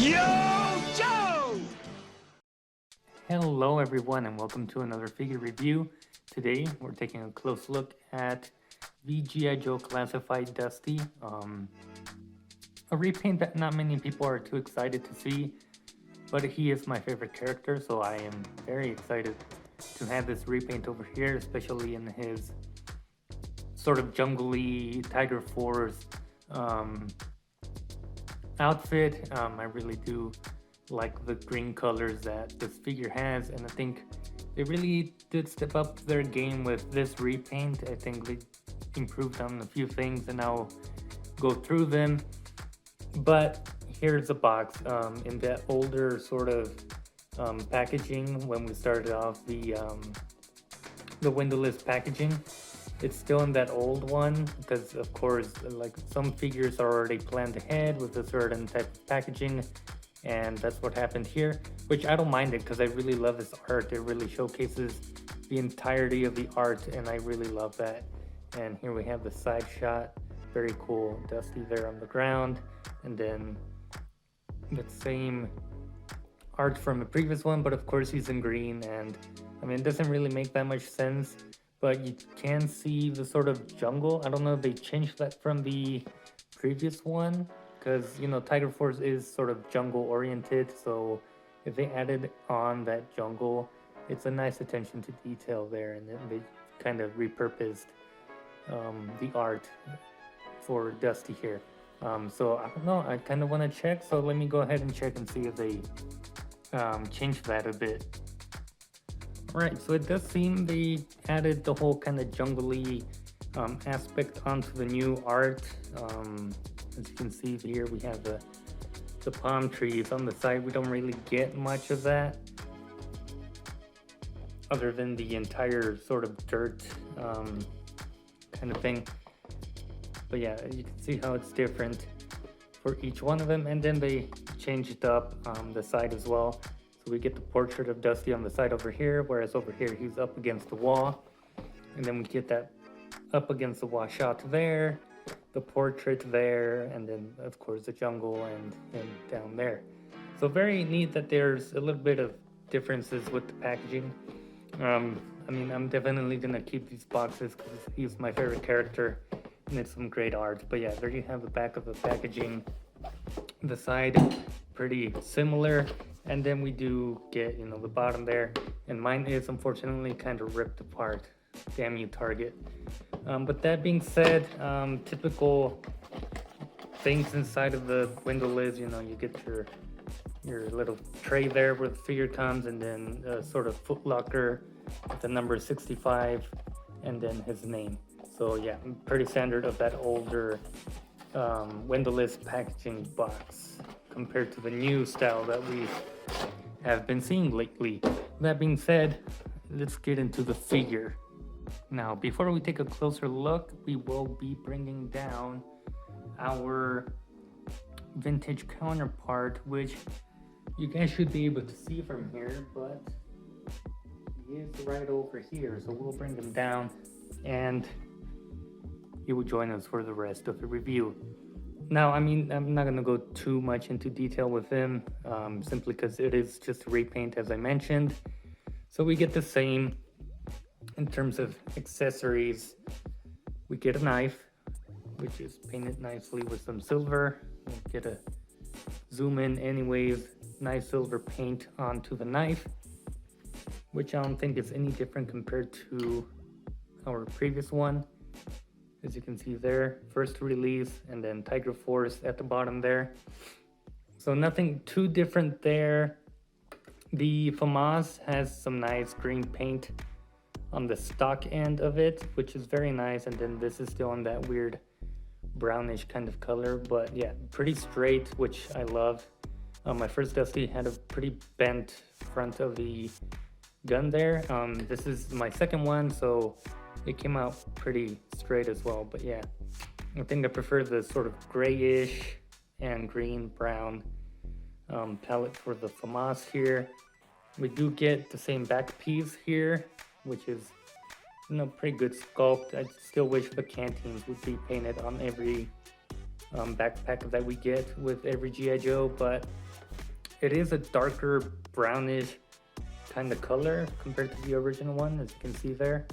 Yo, Joe! Hello everyone and welcome to another figure review. Today we're taking a close look at the G.I. Joe Classified Dusty. A repaint that not many people are too excited to see, but he is my favorite character, so I am very excited to have this repaint over here, especially in his sort of jungly Tiger Force outfit. I really do like the green colors that this figure has, and I think they really did step up their game with this repaint. I think they improved on a few things and I'll go through them. But here's the box in that older sort of packaging. When we started off the windowless packaging, it's still in that old one because of course like some figures are already planned ahead with a certain type of packaging, and that's what happened here, which I don't mind it because I really love this art. It really showcases the entirety of the art and I really love that. And here we have the side shot, very cool, Dusty there on the ground, and then the same art from the previous one, but of course he's in green, and I mean it doesn't really make that much sense, but you can see the sort of jungle. I don't know if they changed that from the previous one, because you know Tiger Force is sort of jungle oriented, so if they added on that jungle, it's a nice attention to detail there, and then they kind of repurposed the art for Dusty here. So I don't know, I kind of want to check, so let me go ahead and check and see if they changed that a bit. Alright, so it does seem they added the whole kind of jungly aspect onto the new art. As you can see here, we have the palm trees on the side. We don't really get much of that other than the entire sort of dirt kind of thing. But yeah, you can see how it's different for each one of them, and then they changed up the side as well. So we get the portrait of Dusty on the side over here, whereas over here he's up against the wall, and then we get that up against the wall shot there, the portrait there, and then of course the jungle and down there. So very neat that there's a little bit of differences with the packaging. I mean, I'm definitely gonna keep these boxes because he's my favorite character and it's some great art. But yeah, there you have the back of the packaging. The side pretty similar, and then we do get, you know, the bottom there, and mine is unfortunately kind of ripped apart. Damn you, Target. But that being said, typical things inside of the window lids, you know, you get your little tray there where the figure comes, and then a sort of foot locker with the number 65 and then his name. So yeah, pretty standard of that older windowless packaging box compared to the new style that we have been seeing lately. That being said, let's get into the figure. Now, before we take a closer look, we will be bringing down our vintage counterpart, which you guys should be able to see from here, but he is right over here. So we'll bring him down and he will join us for the rest of the review. Now, I mean, I'm not going to go too much into detail with him, simply because it is just a repaint, as I mentioned. So we get the same in terms of accessories. We get a knife, which is painted nicely with some silver. We'll get a zoom in anyways, nice silver paint onto the knife, which I don't think is any different compared to our previous one. As you can see there, first release, and then Tiger Force at the bottom there. So nothing too different there. The FAMAS has some nice green paint on the stock end of it, which is very nice, and then this is still on that weird brownish kind of color, but yeah, pretty straight, which I love. My first Dusty had a pretty bent front of the gun there. This is my second one, so it came out pretty straight as well. But yeah, I think I prefer the sort of grayish and green brown palette for the FAMAS here. We do get the same back piece here, which is, you know, pretty good sculpt. I still wish the canteens would be painted on every backpack that we get with every G.I. Joe, but it is a darker brownish kind of color compared to the original one, as you can see there.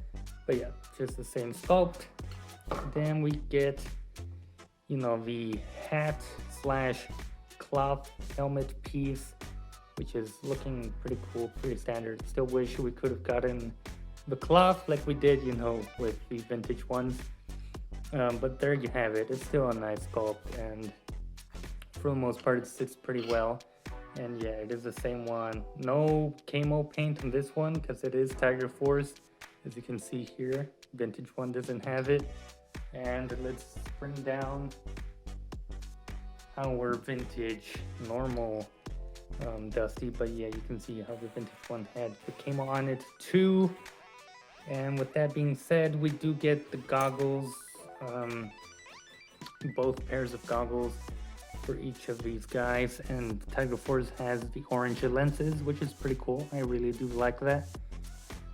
But yeah, just the same sculpt. Then we get, you know, the hat slash cloth helmet piece, which is looking pretty cool, pretty standard. Still wish we could have gotten the cloth like we did, you know, with the vintage ones. But there you have it. It's still a nice sculpt, and for the most part it sits pretty well. And yeah, it is the same one. No camo paint on this one because it is Tiger Force, as you can see here. Vintage one doesn't have it. And let's bring down our vintage normal Dusty. But yeah, you can see how the vintage one had the camo on it too. And with that being said, we do get the goggles, both pairs of goggles for each of these guys, and Tiger Force has the orange lenses, which is pretty cool. I really do like that.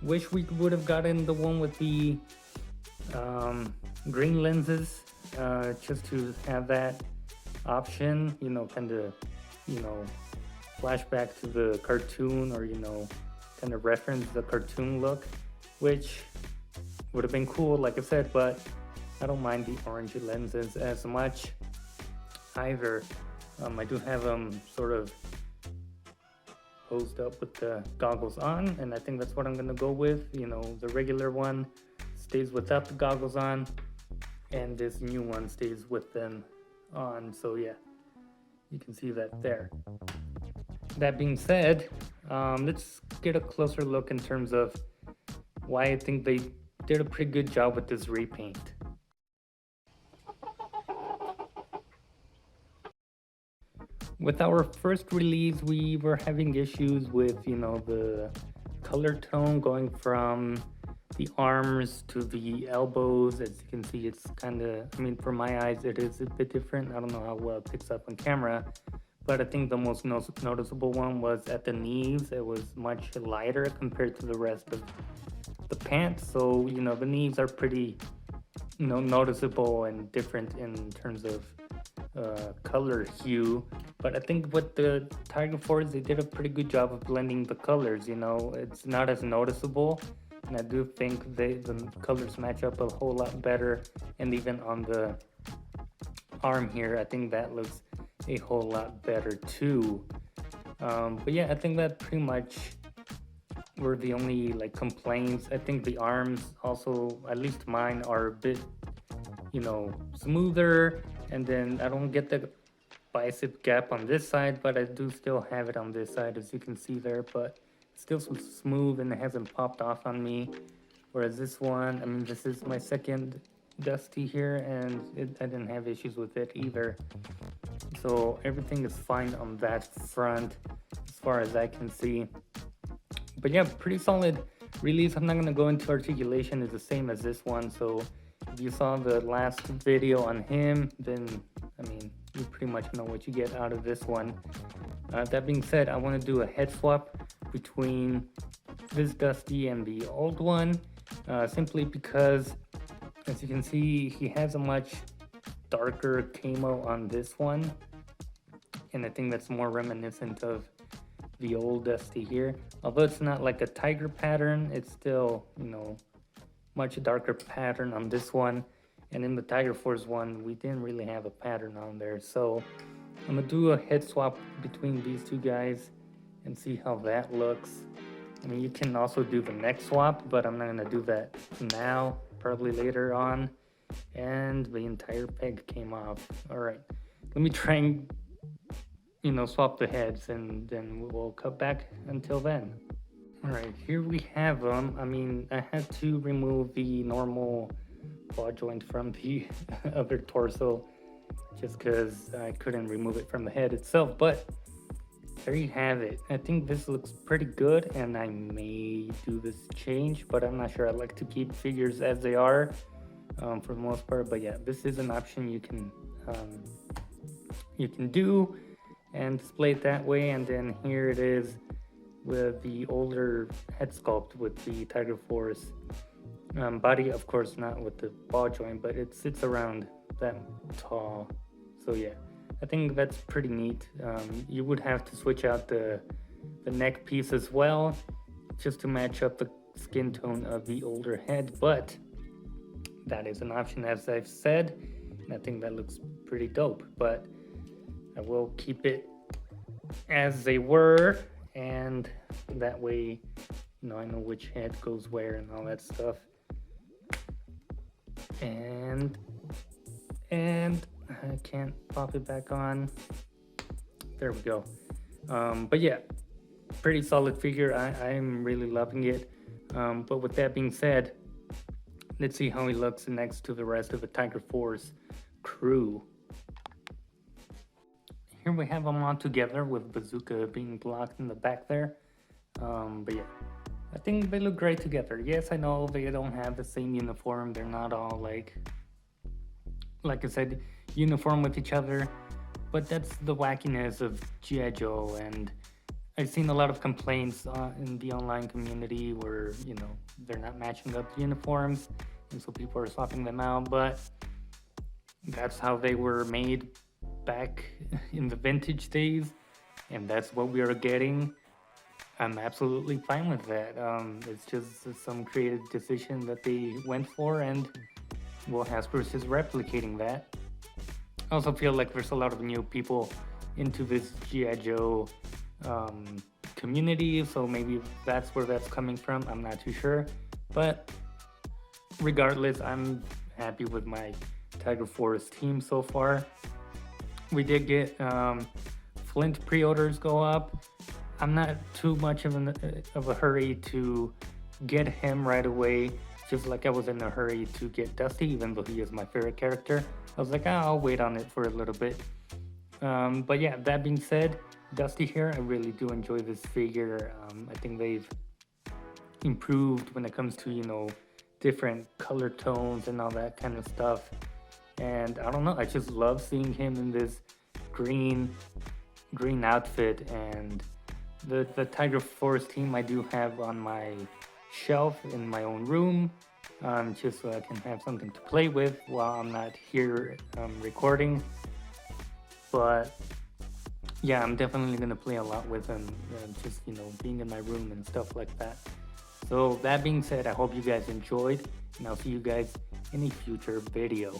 Wish we would have gotten the one with the green lenses, just to have that option, you know, kind of, you know, flashback to the cartoon, or, you know, kind of reference the cartoon look, which would have been cool, like I said, but I don't mind the orange lenses as much either. I do have them sort of posed up with the goggles on, and I think that's what I'm gonna go with. You know, the regular one stays without the goggles on, and this new one stays with them on. So yeah, you can see that there. That being said, let's get a closer look in terms of why I think they did a pretty good job with this repaint. With our first release, we were having issues with, you know, the color tone going from the arms to the elbows. As you can see, it's kind of, I mean, for my eyes, it is a bit different. I don't know how well it picks up on camera, but I think the most noticeable one was at the knees. It was much lighter compared to the rest of the pants. So, you know, the knees are pretty, you know, noticeable and different in terms of color hue. But I think with the Tiger Force, they did a pretty good job of blending the colors. You know, it's not as noticeable, and I do think the colors match up a whole lot better. And even on the arm here, I think that looks a whole lot better too. But yeah, I think that pretty much were the only like complaints. I think the arms also, at least mine, are a bit, you know, smoother, and then I don't get the bicep gap on this side, but I do still have it on this side, as you can see there, but it's still smooth and it hasn't popped off on me. Whereas this one, I mean, this is my second Dusty here, and I didn't have issues with it either. So everything is fine on that front as far as I can see. But yeah, pretty solid release. I'm not going to go into articulation. It's the same as this one. So if you saw the last video on him, then, I mean, you pretty much know what you get out of this one. That being said, I want to do a head swap between this Dusty and the old one, simply because, as you can see, he has a much darker camo on this one, and I think that's more reminiscent of the old Dusty here. Although it's not like a tiger pattern, it's still, you know, much darker pattern on this one. And in the Tiger Force one, we didn't really have a pattern on there. So I'm gonna do a head swap between these two guys and see how that looks. I mean, you can also do the neck swap, but I'm not gonna do that now, probably later on. And the entire peg came off. All right, let me try and, you know, swap the heads, and then we'll cut back until then. All right, here we have them. I mean, I had to remove the normal ball joint from the other torso just because I couldn't remove it from the head itself, but there you have it. I think this looks pretty good, and I may do this change, but I'm not sure. I like to keep figures as they are for the most part. But yeah, this is an option you can do and display it that way. And then here it is with the older head sculpt with the Tiger Force body, of course not with the ball joint, but it sits around that tall. So yeah, I think that's pretty neat. You would have to switch out the neck piece as well, just to match up the skin tone of the older head, but that is an option, as I've said, and I think that looks pretty dope. But I will keep it as they were, and that way, you know, I know which head goes where and all that stuff. And I can't pop it back on. There we go. But yeah, pretty solid figure. I'm really loving it. But with that being said, let's see how he looks next to the rest of the Tiger Force crew. Here we have them all together with Bazooka being blocked in the back there. But yeah, I think they look great together. Yes, I know they don't have the same uniform. They're not all like I said, uniform with each other. But that's the wackiness of G.I. Joe, and I've seen a lot of complaints in the online community where, you know, they're not matching up the uniforms, and so people are swapping them out. But that's how they were made back in the vintage days, and that's what we are getting. I'm absolutely fine with that. It's just some creative decision that they went for, and well, Hasbro's is replicating that. I also feel like there's a lot of new people into this G.I. Joe community, so maybe that's where that's coming from. I'm not too sure, but regardless, I'm happy with my Tiger Force team so far. We did get Flint pre-orders go up. I'm not too much of a hurry to get him right away, just like I was in a hurry to get Dusty, even though he is my favorite character. I was like, I'll wait on it for a little bit. But yeah, that being said, Dusty here, I really do enjoy this figure. I think they've improved when it comes to, you know, different color tones and all that kind of stuff. And I don't know, I just love seeing him in this green outfit. And the Tiger Force team I do have on my shelf in my own room, just so I can have something to play with while I'm not here recording. But yeah, I'm definitely gonna play a lot with them, just, you know, being in my room and stuff like that. So that being said, I hope you guys enjoyed, and I'll see you guys in a future video.